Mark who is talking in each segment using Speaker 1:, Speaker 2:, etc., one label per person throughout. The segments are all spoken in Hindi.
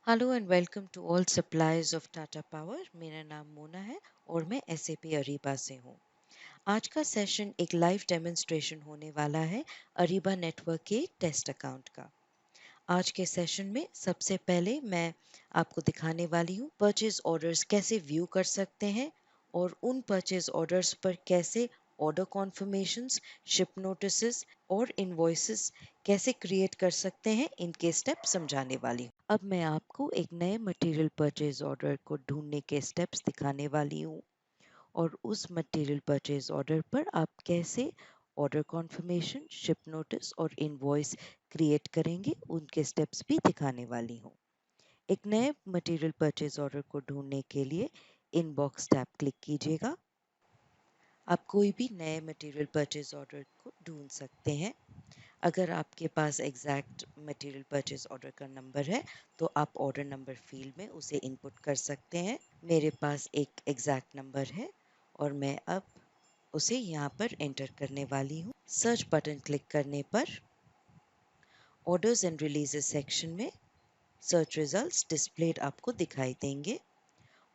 Speaker 1: Hello and welcome to all suppliers of Tata power. मेरा नाम मोना है और मैं एसएपी अरीबा से हूँ। आज का सेशन एक लाइव डेमोन्स्ट्रेशन होने वाला है अरीबा नेटवर्क के टेस्ट अकाउंट का। आज के सेशन में सबसे पहले मैं आपको दिखाने वाली हूँ परचेज ऑर्डर्स कैसे व्यू कर सकते हैं और उन परचेज ऑर्डर्स पर कैसे ऑर्डर कॉन्फर्मेशंस, शिप नोटिसेस और इनवॉइसेस कैसे क्रिएट कर सकते हैं, इनके स्टेप समझाने वाली हूँ। अब मैं आपको एक नए मटेरियल परचेज ऑर्डर को ढूंढने के स्टेप्स दिखाने वाली हूँ और उस मटेरियल परचेज ऑर्डर पर आप कैसे ऑर्डर कॉन्फर्मेशन, शिप नोटिस और इनवॉइस क्रिएट करेंगे, उनके स्टेप्स भी दिखाने वाली हूँ। एक नए मटेरियल परचेज ऑर्डर को ढूंढने के लिए इनबॉक्स टैब क्लिक कीजिएगा। आप कोई भी नए मटेरियल परचेज ऑर्डर को ढूंढ सकते हैं। अगर आपके पास एग्जैक्ट मटेरियल परचेज ऑर्डर का नंबर है तो आप ऑर्डर नंबर फील्ड में उसे इनपुट कर सकते हैं। मेरे पास एक एग्जैक्ट नंबर है और मैं अब उसे यहाँ पर एंटर करने वाली हूँ। सर्च बटन क्लिक करने पर ऑर्डर्स एंड रिलीजेस सेक्शन में सर्च रिजल्ट्स डिस्प्लेड आपको दिखाई देंगे।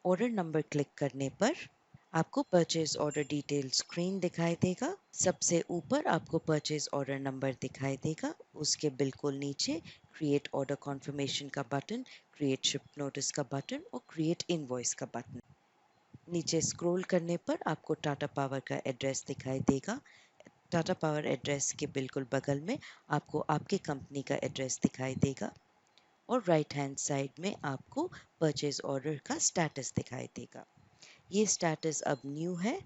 Speaker 1: ऑर्डर नंबर क्लिक करने पर आपको परचेज ऑर्डर डिटेल स्क्रीन दिखाई देगा। सबसे ऊपर आपको परचेज ऑर्डर नंबर दिखाई देगा। उसके बिल्कुल नीचे क्रिएट ऑर्डर कॉन्फर्मेशन का बटन, क्रिएट शिप नोटिस का बटन और क्रिएट इनवॉइस का बटन। नीचे स्क्रॉल करने पर आपको टाटा पावर का एड्रेस दिखाई देगा। टाटा पावर एड्रेस के बिल्कुल बगल में आपको आपकी कंपनी का एड्रेस दिखाई देगा और राइट हैंड साइड में आपको परचेज ऑर्डर का स्टेटस दिखाई देगा। ये स्टेटस अब न्यू है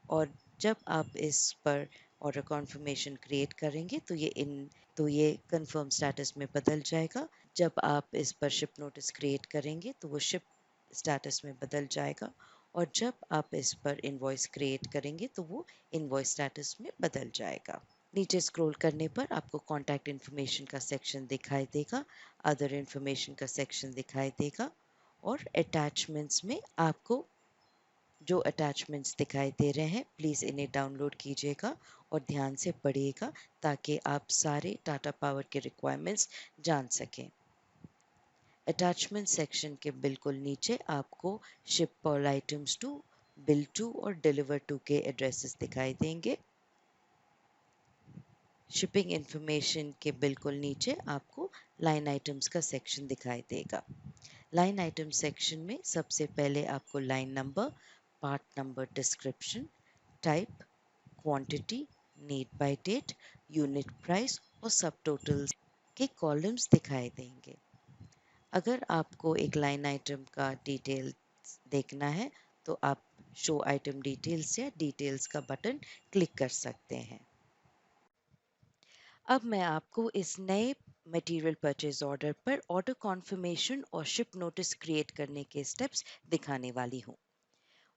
Speaker 1: और जब आप इस पर ऑर्डर कॉन्फर्मेशन क्रिएट करेंगे तो ये कंफर्म स्टेटस में बदल जाएगा। जब आप इस पर शिप नोटिस क्रिएट करेंगे तो वो शिप स्टेटस में बदल जाएगा और जब आप इस पर इनवॉइस क्रिएट करेंगे तो वो इनवॉइस स्टेटस में बदल जाएगा। नीचे स्क्रॉल करने पर आपको कॉन्टैक्ट इन्फॉर्मेशन का सेक्शन दिखाई देगा, अदर इन्फॉर्मेशन का सेक्शन दिखाई देगा और अटैचमेंट्स में आपको जो अटैचमेंट्स दिखाई दे रहे हैं प्लीज़ इन्हें डाउनलोड कीजिएगा और ध्यान से पढ़िएगा ताकि आप सारे टाटा पावर के रिक्वायरमेंट्स जान सकें। अटैचमेंट सेक्शन के बिल्कुल नीचे आपको ship all items to, bill to और डिलीवर टू के एड्रेसेस दिखाई देंगे। शिपिंग इंफॉर्मेशन के बिल्कुल नीचे आपको लाइन आइटम्स का सेक्शन दिखाई देगा। लाइन आइटम सेक्शन में सबसे पहले आपको line number, part number description, type, quantity, need by date, unit price और सब टोटल्स के कॉलम्स दिखाई देंगे। अगर आपको एक लाइन आइटम का डिटेल्स देखना है तो आप शो आइटम डिटेल्स या डिटेल्स का बटन क्लिक कर सकते हैं। अब मैं आपको इस नए मटेरियल परचेज ऑर्डर पर ऑर्डर कॉन्फर्मेशन और शिप नोटिस क्रिएट करने के स्टेप्स दिखाने वाली हूँ।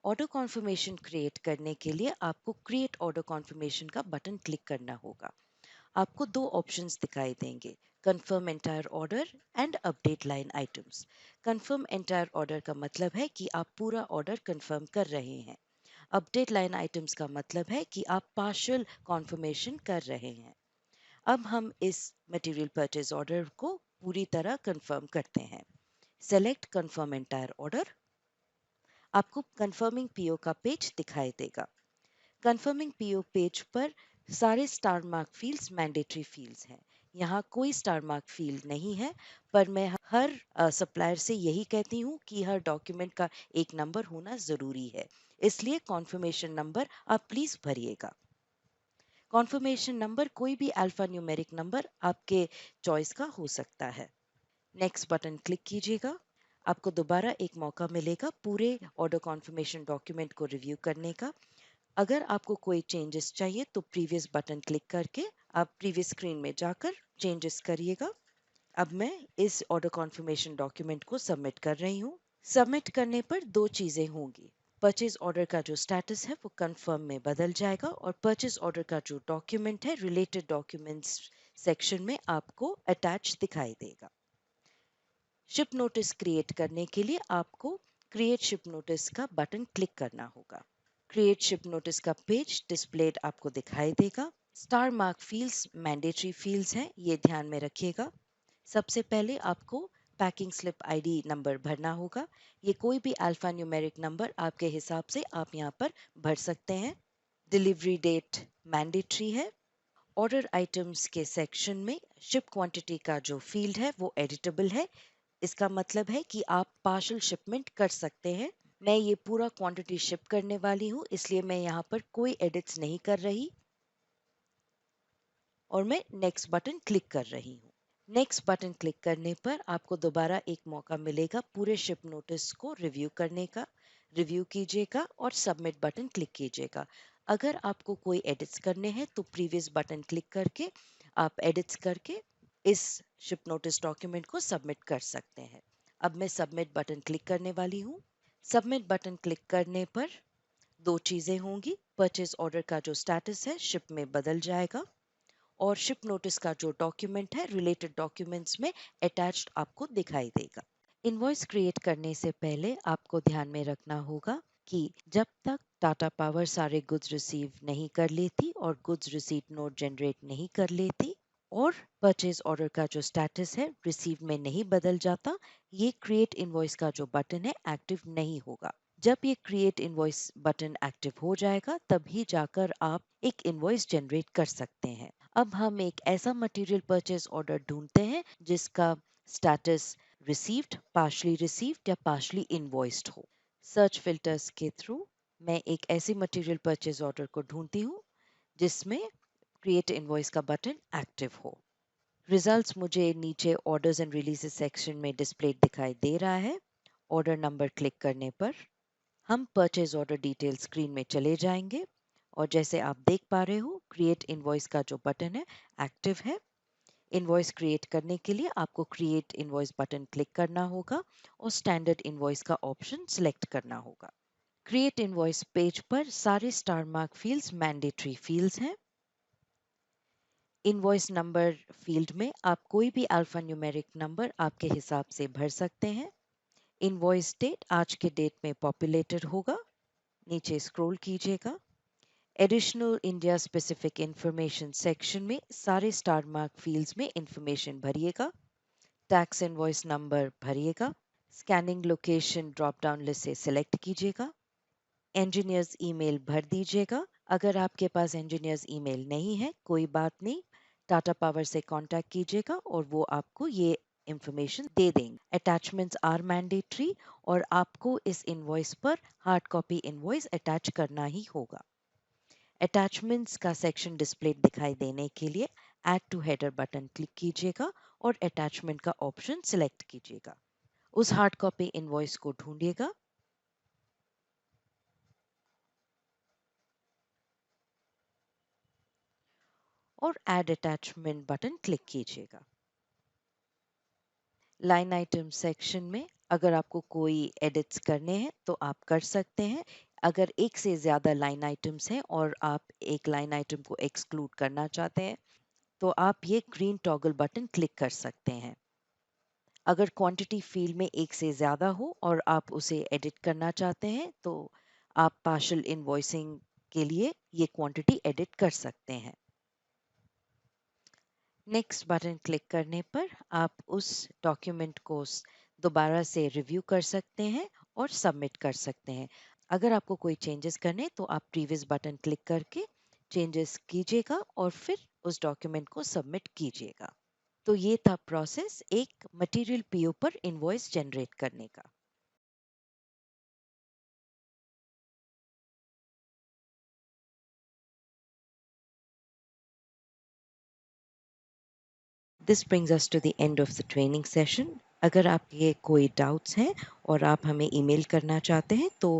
Speaker 1: ऑर्डर कॉन्फर्मेशन क्रिएट करने के लिए आपको क्रिएट ऑर्डर कॉन्फर्मेशन का बटन क्लिक करना होगा। आपको दो ऑप्शंस दिखाई देंगे, confirm entire order and update line items. Confirm entire order का मतलब है कि आप पूरा ऑर्डर कंफर्म कर रहे हैं। अपडेट लाइन आइटम्स का मतलब है कि आप पार्शियल कॉन्फर्मेशन कर रहे हैं। अब हम इस मटेरियल परचेज ऑर्डर को पूरी तरह कंफर्म करते हैं। Select confirm entire order. आपको कंफर्मिंग पीओ का पेज दिखाई देगा। कंफर्मिंग पीओ पेज पर सारे star mark fields mandatory fields हैं। यहाँ कोई स्टार मार्क फील्ड नहीं है, पर मैं हर सप्लायर से यही कहती हूँ कि हर डॉक्यूमेंट का एक नंबर होना ज़रूरी है, इसलिए कॉन्फर्मेशन नंबर आप प्लीज़ भरिएगा। कॉन्फर्मेशन नंबर कोई भी अल्फा न्यूमेरिक नंबर आपके चॉइस का हो सकता है। नेक्स्ट बटन क्लिक कीजिएगा। आपको दोबारा एक मौका मिलेगा पूरे ऑर्डर कॉन्फर्मेशन डॉक्यूमेंट को रिव्यू करने का। अगर आपको कोई चेंजेस चाहिए तो प्रीवियस बटन क्लिक करके आप प्रीवियस स्क्रीन में जाकर चेंजेस करिएगा। अब मैं इस ऑर्डर कॉन्फर्मेशन डॉक्यूमेंट को सबमिट कर रही हूँ। सबमिट करने पर दो चीज़ें होंगी। परचेज ऑर्डर का जो स्टेटस है वो कंफर्म में बदल जाएगा और परचेज ऑर्डर का जो डॉक्यूमेंट है रिलेटेड डॉक्यूमेंट्स सेक्शन में आपको अटैच दिखाई देगा। शिप नोटिस क्रिएट करने के लिए आपको क्रिएट शिप नोटिस का बटन क्लिक करना होगा। क्रिएट शिप नोटिस का पेज डिस्प्लेड आपको दिखाई देगा। Star mark fields mandatory fields हैं, ये ध्यान में रखिएगा। सबसे पहले आपको पैकिंग स्लिप आईडी नंबर भरना होगा। ये कोई भी अल्फा न्यूमेरिक नंबर आपके हिसाब से आप यहाँ पर भर सकते हैं। डिलीवरी डेट मैंडेटरी है। ऑर्डर आइटम्स के सेक्शन में शिप क्वांटिटी का जो फील्ड है वो एडिटेबल है। इसका मतलब है कि आप पार्शियल शिपमेंट कर सकते हैं। मैं ये पूरा क्वांटिटी शिप करने वाली हूँ, इसलिए मैं यहाँ पर कोई एडिट्स नहीं कर रही और मैं नेक्स्ट बटन क्लिक कर रही हूँ। नेक्स्ट बटन क्लिक करने पर आपको दोबारा एक मौका मिलेगा पूरे शिप नोटिस को रिव्यू करने का। रिव्यू कीजिएगा और सबमिट बटन क्लिक कीजिएगा। अगर आपको कोई एडिट्स करने हैं तो प्रीवियस बटन क्लिक करके आप एडिट्स करके इस शिप नोटिस डॉक्यूमेंट को सबमिट कर सकते हैं। अब मैं सबमिट बटन क्लिक करने वाली हूँ। सबमिट बटन क्लिक करने पर दो चीजें होंगी। परचेज ऑर्डर का जो स्टेटस है शिप में बदल जाएगा और शिप नोटिस का जो डॉक्यूमेंट है रिलेटेड डॉक्यूमेंट्स में अटैच्ड आपको दिखाई देगा। इनवॉइस क्रिएट करने से पहले आपको ध्यान में रखना होगा कि जब तक टाटा पावर सारे गुड्स रिसीव नहीं कर लेती और गुड्स रिसीट नोट जनरेट नहीं कर लेती और परचेज ऑर्डर का जो स्टेटस है रिसीव में नहीं बदल जाता, ये क्रिएट इनवॉइस का जो बटन है एक्टिव नहीं होगा। जब ये क्रिएट इनवॉइस बटन एक्टिव हो जाएगा तभी जाकर आप एक इनवॉइस जनरेट कर सकते हैं। अब हम एक ऐसा मटेरियल परचेज ऑर्डर ढूंढते हैं जिसका स्टेटस रिसीव्ड, पार्शली रिसीव्ड या पार्शली इनवॉइस्ड हो। सर्च फिल्टर्स के थ्रू मैं एक ऐसी मटेरियल परचेज ऑर्डर को ढूंढती हूँ जिसमें क्रिएट इनवॉइस का बटन एक्टिव हो। रिजल्ट्स मुझे नीचे ऑर्डर्स एंड रिलीजेस सेक्शन में डिस्प्ले दिखाई दे रहा है। ऑर्डर नंबर क्लिक करने पर हम परचेज ऑर्डर डिटेल स्क्रीन में चले जाएंगे और जैसे आप देख पा रहे हो क्रिएट इनवॉइस का जो बटन है एक्टिव है। इनवॉइस क्रिएट करने के लिए आपको क्रिएट इनवॉइस बटन क्लिक करना होगा और स्टैंडर्ड इनवॉइस का ऑप्शन सिलेक्ट करना होगा। क्रिएट इनवॉइस पेज पर सारे star mark fields mandatory fields हैं। इनवॉइस नंबर फील्ड में आप कोई भी अल्फा न्यूमेरिक नंबर आपके हिसाब से भर सकते हैं। इनवॉइस डेट आज के डेट में पॉपुलेटेड होगा। नीचे स्क्रॉल कीजिएगा। Additional India specific information section में सारे स्टार मार्क फील्ड्स में इंफॉर्मेशन भरिएगा। टैक्स इनवॉइस नंबर भरिएगा। Scanning location drop down list से सिलेक्ट कीजिएगा। इंजीनियर्स ईमेल भर दीजिएगा। अगर आपके पास इंजीनियर्स ईमेल नहीं है कोई बात नहीं, टाटा पावर से कांटेक्ट कीजिएगा और वो आपको ये इंफॉर्मेशन दे देंगे। अटैचमेंट्स आर मैंडेटरी और आपको इस इनवॉइस पर हार्ड कॉपी इनवॉइस अटैच करना ही होगा। अटैचमेंट्स का सेक्शन डिस्प्ले दिखाई देने के लिए add to header button click कीजिएगा और अटैचमेंट का ऑप्शन सिलेक्ट कीजिएगा। उस हार्ड कॉपी इनवॉइस को ढूंढिएगा और ऐड अटैचमेंट बटन क्लिक कीजिएगा। लाइन आइटम सेक्शन में अगर आपको कोई एडिट्स करने हैं तो आप कर सकते हैं। अगर एक से ज़्यादा लाइन आइटम्स हैं और आप एक लाइन आइटम को एक्सक्लूड करना चाहते हैं तो आप ये ग्रीन टॉगल बटन क्लिक कर सकते हैं। अगर क्वांटिटी फील्ड में एक से ज़्यादा हो और आप उसे एडिट करना चाहते हैं तो आप पार्शियल इनवॉइसिंग के लिए ये क्वांटिटी एडिट कर सकते हैं। नेक्स्ट बटन क्लिक करने पर आप उस डॉक्यूमेंट को दोबारा से रिव्यू कर सकते हैं और सबमिट कर सकते हैं। अगर आपको कोई चेंजेस करने तो आप प्रीवियस बटन क्लिक करके चेंजेस कीजिएगा और फिर उस डॉक्यूमेंट को सबमिट कीजिएगा। तो ये था प्रोसेस एक मटेरियल पीओ पर इनवॉइस जनरेट करने का। This brings us to the end of the training session. अगर आपके कोई डाउट्स हैं और आप हमें ईमेल करना चाहते हैं तो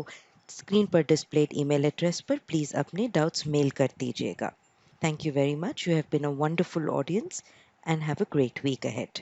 Speaker 1: स्क्रीन पर डिस्प्लेड ईमेल एड्रेस पर प्लीज़ अपने डाउट्स मेल कर दीजिएगा। Thank you very much. You have been a wonderful audience and have a great week ahead.